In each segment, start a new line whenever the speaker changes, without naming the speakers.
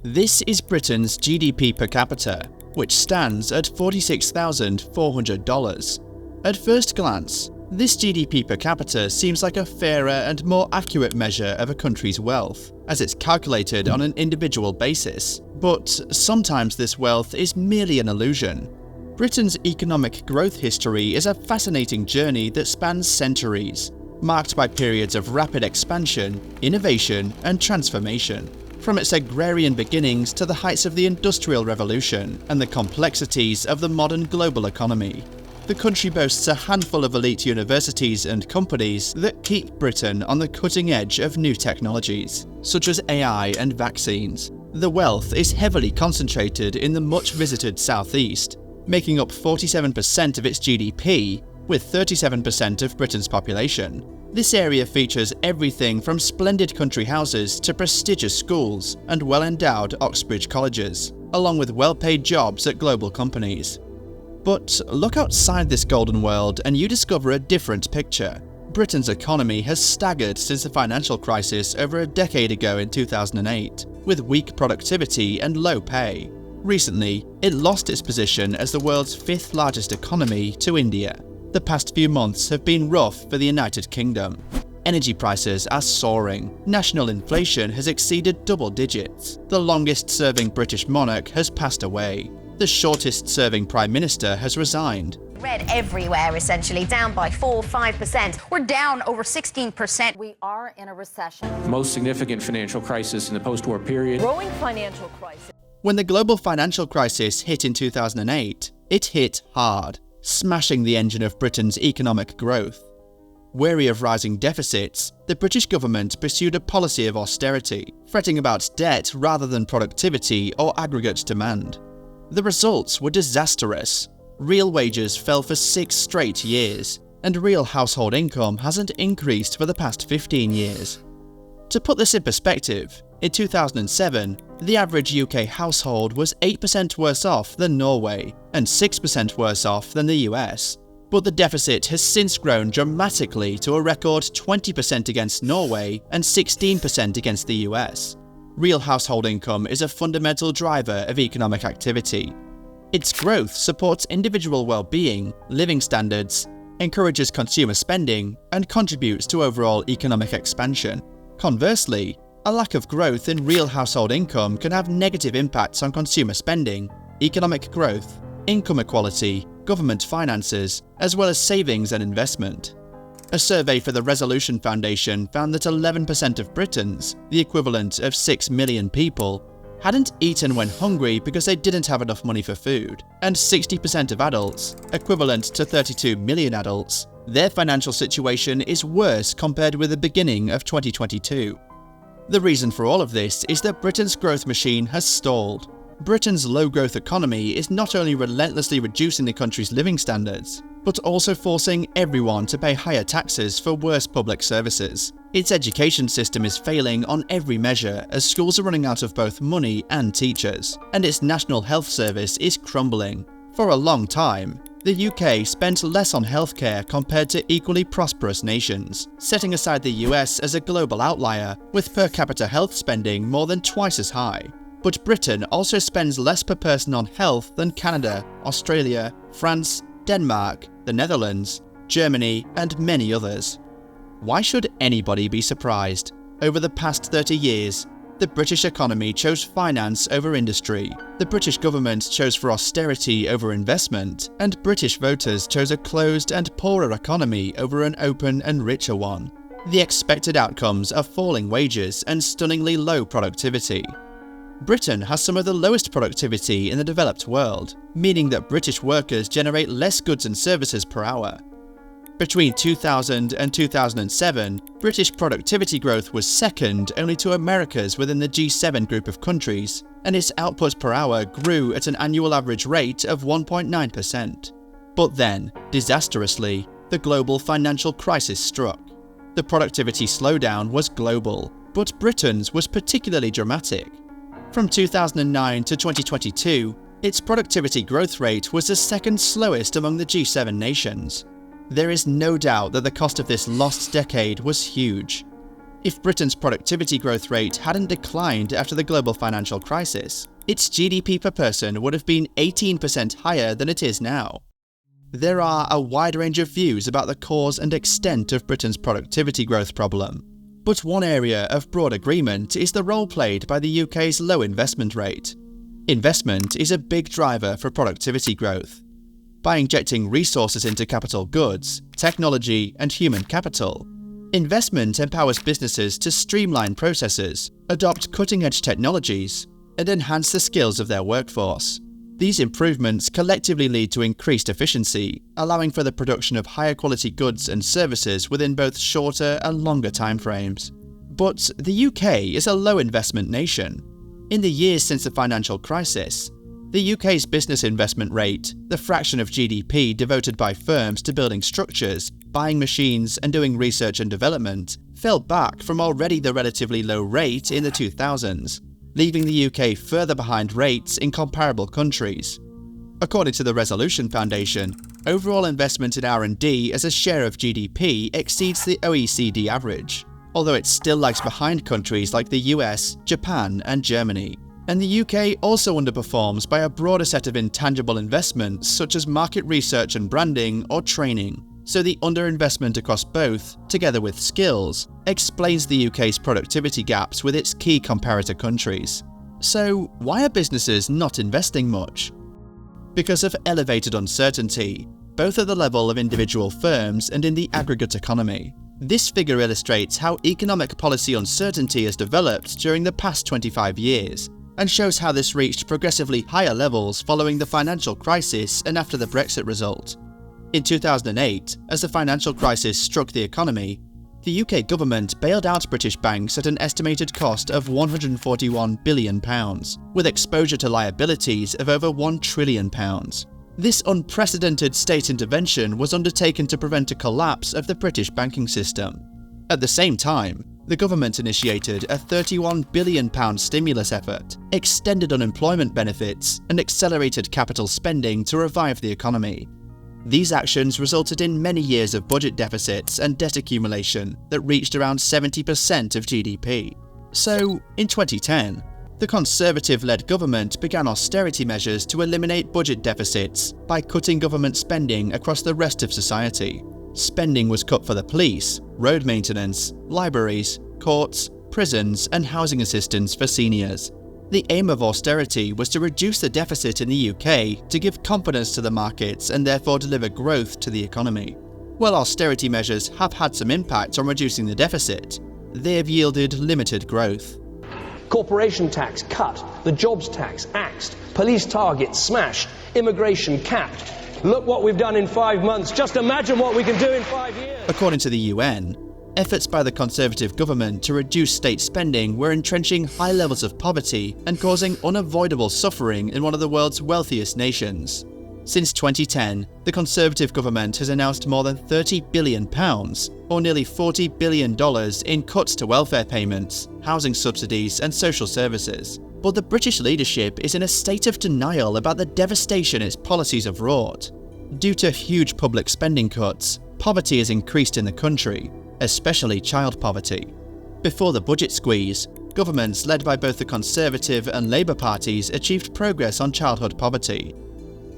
This is Britain's GDP per capita, which stands at $46,400. At first glance, this GDP per capita seems like a fairer and more accurate measure of a country's wealth, as it's calculated on an individual basis. But sometimes this wealth is merely an illusion. Britain's economic growth history is a fascinating journey that spans centuries, marked by periods of rapid expansion, innovation, and transformation. From its agrarian beginnings to the heights of the Industrial Revolution and the complexities of the modern global economy, the country boasts a handful of elite universities and companies that keep Britain on the cutting edge of new technologies, such as AI and vaccines. The wealth is heavily concentrated in the much-visited southeast, making up 47% of its GDP, with 37% of Britain's population. This area features everything from splendid country houses to prestigious schools and well-endowed Oxbridge colleges, along with well-paid jobs at global companies. But look outside this golden world and you discover a different picture. Britain's economy has staggered since the financial crisis over a decade ago in 2008, with weak productivity and low pay. Recently, it lost its position as the world's fifth largest economy to India. The past few months have been rough for the United Kingdom. Energy prices are soaring. National inflation has exceeded double digits. The longest-serving British monarch has passed away. The shortest-serving Prime Minister has resigned.
Red everywhere, essentially, down by 4-5%.
We're down over 16%.
We are in a recession.
Most significant financial crisis in the post-war period.
Growing financial crisis.
When the global financial crisis hit in 2008, it hit hard, smashing the engine of Britain's economic growth. Wary of rising deficits, the British government pursued a policy of austerity, fretting about debt rather than productivity or aggregate demand. The results were disastrous. Real wages fell for 6 straight years, and real household income hasn't increased for the past 15 years. To put this in perspective, in 2007, the average UK household was 8% worse off than Norway and 6% worse off than the US. But the deficit has since grown dramatically to a record 20% against Norway and 16% against the US. Real household income is a fundamental driver of economic activity. Its growth supports individual well-being, living standards, encourages consumer spending, and contributes to overall economic expansion. Conversely, a lack of growth in real household income can have negative impacts on consumer spending, economic growth, income equality, government finances, as well as savings and investment. A survey for the Resolution Foundation found that 11% of Britons, the equivalent of 6 million people, hadn't eaten when hungry because they didn't have enough money for food, and 60% of adults, equivalent to 32 million adults, their financial situation is worse compared with the beginning of 2022. The reason for all of this is that Britain's growth machine has stalled. Britain's low-growth economy is not only relentlessly reducing the country's living standards, but also forcing everyone to pay higher taxes for worse public services. Its education system is failing on every measure as schools are running out of both money and teachers, and its National Health Service is crumbling. For a long time, the UK spent less on healthcare compared to equally prosperous nations, setting aside the US as a global outlier, with per capita health spending more than twice as high. But Britain also spends less per person on health than Canada, Australia, France, Denmark, the Netherlands, Germany, and many others. Why should anybody be surprised? Over the past 30 years, the British economy chose finance over industry, the British government chose for austerity over investment, and British voters chose a closed and poorer economy over an open and richer one. The expected outcomes are falling wages and stunningly low productivity. Britain has some of the lowest productivity in the developed world, meaning that British workers generate less goods and services per hour. Between 2000 and 2007, British productivity growth was second only to America's within the G7 group of countries, and its output per hour grew at an annual average rate of 1.9%. But then, disastrously, the global financial crisis struck. The productivity slowdown was global, but Britain's was particularly dramatic. From 2009 to 2022, its productivity growth rate was the second slowest among the G7 nations. There is no doubt that the cost of this lost decade was huge. If Britain's productivity growth rate hadn't declined after the global financial crisis, its GDP per person would have been 18% higher than it is now. There are a wide range of views about the cause and extent of Britain's productivity growth problem, but one area of broad agreement is the role played by the UK's low investment rate. Investment is a big driver for productivity growth. By injecting resources into capital goods, technology, and human capital, investment empowers businesses to streamline processes, adopt cutting-edge technologies, and enhance the skills of their workforce. These improvements collectively lead to increased efficiency, allowing for the production of higher quality goods and services within both shorter and longer timeframes. But the UK is a low investment nation. In the years since the financial crisis, the UK's business investment rate, the fraction of GDP devoted by firms to building structures, buying machines, and doing research and development, fell back from already the relatively low rate in the 2000s, leaving the UK further behind rates in comparable countries. According to the Resolution Foundation, overall investment in R&D as a share of GDP exceeds the OECD average, although it still lags behind countries like the US, Japan, and Germany. And the UK also underperforms by a broader set of intangible investments such as market research and branding or training. So the underinvestment across both, together with skills, explains the UK's productivity gaps with its key comparator countries. So why are businesses not investing much? Because of elevated uncertainty, both at the level of individual firms and in the aggregate economy. This figure illustrates how economic policy uncertainty has developed during the past 25 years, and shows how this reached progressively higher levels following the financial crisis and after the Brexit result. In 2008, as the financial crisis struck the economy, the UK government bailed out British banks at an estimated cost of £141 billion, with exposure to liabilities of over £1 trillion. This unprecedented state intervention was undertaken to prevent a collapse of the British banking system. At the same time, the government initiated a £31 billion stimulus effort, extended unemployment benefits, and accelerated capital spending to revive the economy. These actions resulted in many years of budget deficits and debt accumulation that reached around 70% of GDP. So, in 2010, the Conservative-led government began austerity measures to eliminate budget deficits by cutting government spending across the rest of society. Spending was cut for the police, road maintenance, libraries, courts, prisons, and housing assistance for seniors. The aim of austerity was to reduce the deficit in the UK to give confidence to the markets and therefore deliver growth to the economy. While austerity measures have had some impact on reducing the deficit, they have yielded limited growth.
Corporation tax cut, the jobs tax axed, police targets smashed, immigration capped. Look what we've done in 5 months, just imagine what we can do in 5 years.
According to the UN, efforts by the Conservative government to reduce state spending were entrenching high levels of poverty and causing unavoidable suffering in one of the world's wealthiest nations. Since 2010, the Conservative government has announced more than £30 billion, or nearly $40 billion in cuts to welfare payments, housing subsidies and social services. But the British leadership is in a state of denial about the devastation its policies have wrought. Due to huge public spending cuts, poverty has increased in the country, especially child poverty. Before the budget squeeze, governments led by both the Conservative and Labour parties achieved progress on childhood poverty.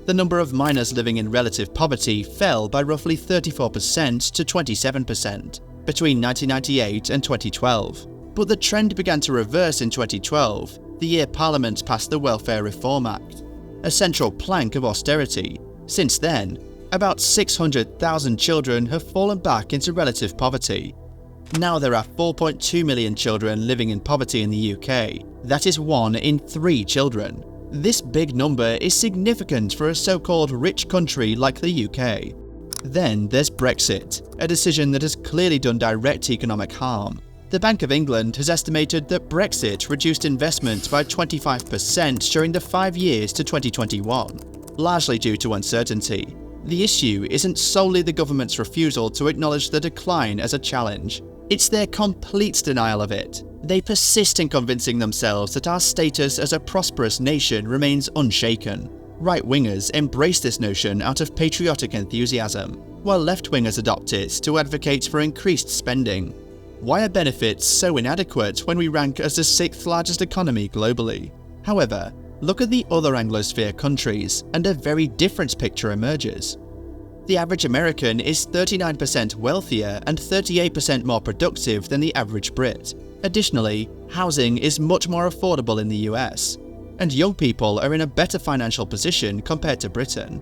The number of minors living in relative poverty fell by roughly 34% to 27% between 1998 and 2012. But the trend began to reverse in 2012, the year Parliament passed the Welfare Reform Act, a central plank of austerity. Since then, about 600,000 children have fallen back into relative poverty. Now there are 4.2 million children living in poverty in the UK. That is 1 in 3 children. This big number is significant for a so-called rich country like the UK. Then there's Brexit, a decision that has clearly done direct economic harm. The Bank of England has estimated that Brexit reduced investment by 25% during the 5 years to 2021, largely due to uncertainty. The issue isn't solely the government's refusal to acknowledge the decline as a challenge. It's their complete denial of it. They persist in convincing themselves that our status as a prosperous nation remains unshaken. Right-wingers embrace this notion out of patriotic enthusiasm, while left-wingers adopt it to advocate for increased spending. Why are benefits so inadequate when we rank as the 6th largest economy globally? However, look at the other Anglosphere countries and a very different picture emerges. The average American is 39% wealthier and 38% more productive than the average Brit. Additionally, housing is much more affordable in the US, and young people are in a better financial position compared to Britain.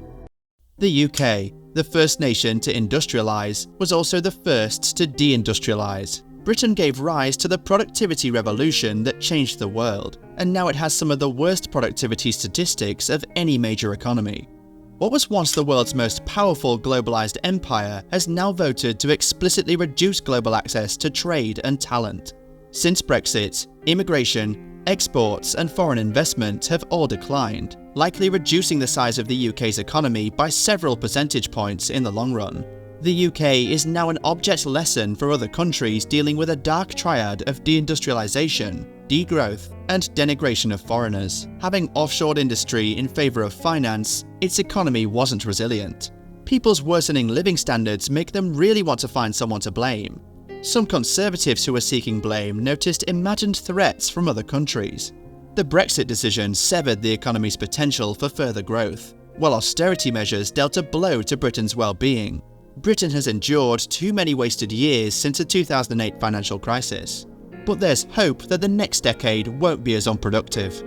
The UK, the first nation to industrialise, was also the first to deindustrialise. Britain gave rise to the productivity revolution that changed the world, and now it has some of the worst productivity statistics of any major economy. What was once the world's most powerful globalized empire has now voted to explicitly reduce global access to trade and talent. Since Brexit, immigration, exports and foreign investment have all declined, likely reducing the size of the UK's economy by several percentage points in the long run. The UK is now an object lesson for other countries dealing with a dark triad of deindustrialization, degrowth, and denigration of foreigners. Having offshored industry in favour of finance, its economy wasn't resilient. People's worsening living standards make them really want to find someone to blame. Some conservatives who are seeking blame noticed imagined threats from other countries. The Brexit decision severed the economy's potential for further growth, while austerity measures dealt a blow to Britain's well-being. Britain has endured too many wasted years since the 2008 financial crisis. But there's hope that the next decade won't be as unproductive.